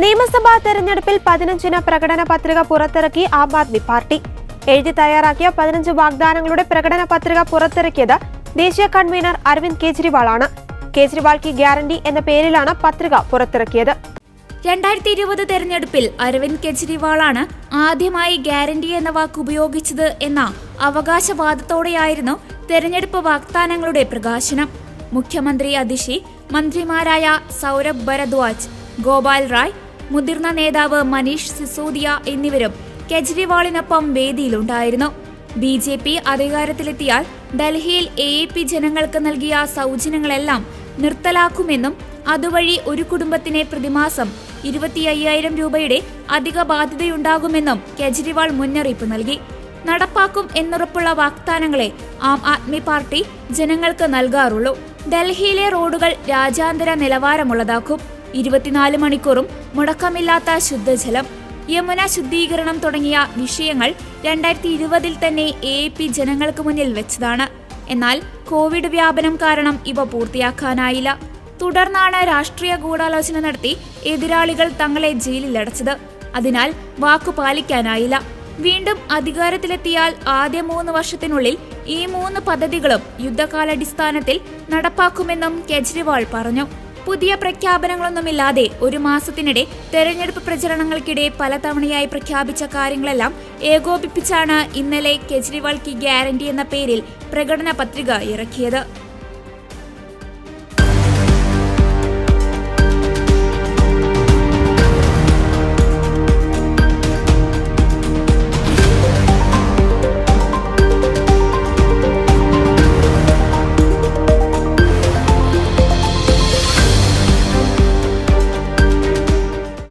നിയമസഭാ തെരഞ്ഞെടുപ്പിൽ 15-ന് പ്രകടന പത്രിക പുറത്തിറക്കി ആം ആദ്മി പാർട്ടി. എഴുതി തയ്യാറാക്കിയ 15 വാഗ്ദാനങ്ങളുടെ പ്രകടന പത്രിക പുറത്തിറക്കിയത് ദേശീയ കൺവീനർ അരവിന്ദ് കെജ്രിവാളാണ്. കേജ്രിവാൾ കി ഗ്യാരണ്ടി എന്ന പേരിലാണ് പത്രിക പുറത്തിറക്കിയത്. 2020 തെരഞ്ഞെടുപ്പിൽ അരവിന്ദ് കെജ്രിവാളാണ് ആദ്യമായി ഗ്യാരണ്ടി എന്ന വാക്ക് ഉപയോഗിച്ചത് എന്ന അവകാശവാദത്തോടെയായിരുന്നു തെരഞ്ഞെടുപ്പ് വാഗ്ദാനങ്ങളുടെ പ്രകാശനം. മുഖ്യമന്ത്രി അതിഷി, മന്ത്രിമാരായ സൗരഭ് ഭരദ്വാജ്, ഗോപാൽ റായ്, മുതിർന്ന നേതാവ് മനീഷ് സിസോദിയ എന്നിവരും കെജ്രിവാളിനൊപ്പം വേദിയിലുണ്ടായിരുന്നു. BJP അധികാരത്തിലെത്തിയാൽ ഡൽഹിയിൽ AAP ജനങ്ങൾക്ക് നൽകിയ സൗജന്യങ്ങളെല്ലാം നിർത്തലാക്കുമെന്നും അതുവഴി ഒരു കുടുംബത്തിന് പ്രതിമാസം 25,000 രൂപയുടെ അധിക ബാധ്യതയുണ്ടാകുമെന്നും കെജ്രിവാൾ മുന്നറിയിപ്പ് നൽകി. നടപ്പാക്കും എന്നുറപ്പുള്ള വാഗ്ദാനങ്ങളെ ആം ആദ്മി പാർട്ടി ജനങ്ങൾക്ക് നൽകാറുള്ളൂ. ഡൽഹിയിലെ റോഡുകൾ രാജ്യാന്തര നിലവാരമുള്ളതാക്കും. 24 മണിക്കൂറും മുടക്കമില്ലാത്ത ശുദ്ധജലം, യമുന ശുദ്ധീകരണം തുടങ്ങിയ വിഷയങ്ങൾ 2020 തന്നെ AAP ജനങ്ങൾക്ക് മുന്നിൽ വെച്ചതാണ്. എന്നാൽ കോവിഡ് വ്യാപനം കാരണം ഇവ പൂർത്തിയാക്കാനായില്ല. തുടർന്നാണ് രാഷ്ട്രീയ ഗൂഢാലോചന നടത്തി എതിരാളികൾ തങ്ങളെ ജയിലിലടച്ചത്. അതിനാൽ വാക്കു പാലിക്കാനായില്ല. വീണ്ടും അധികാരത്തിലെത്തിയാൽ ആദ്യ 3 വർഷത്തിനുള്ളിൽ ഈ 3 പദ്ധതികളും യുദ്ധകാലാടിസ്ഥാനത്തിൽ നടപ്പാക്കുമെന്നും കെജ്രിവാൾ പറഞ്ഞു. പുതിയ പ്രഖ്യാപനങ്ങളൊന്നുമില്ലാതെ ഒരു മാസത്തിനിടെ തെരഞ്ഞെടുപ്പ് പ്രചരണങ്ങൾക്കിടെ പലതവണയായി പ്രഖ്യാപിച്ച കാര്യങ്ങളെല്ലാം ഏകോപിപ്പിച്ചാണ് ഇന്നലെ കെജ്രിവാൾ കി ഗ്യാരണ്ടി എന്ന പേരിൽ പ്രകടന പത്രിക ഇറക്കിയത്.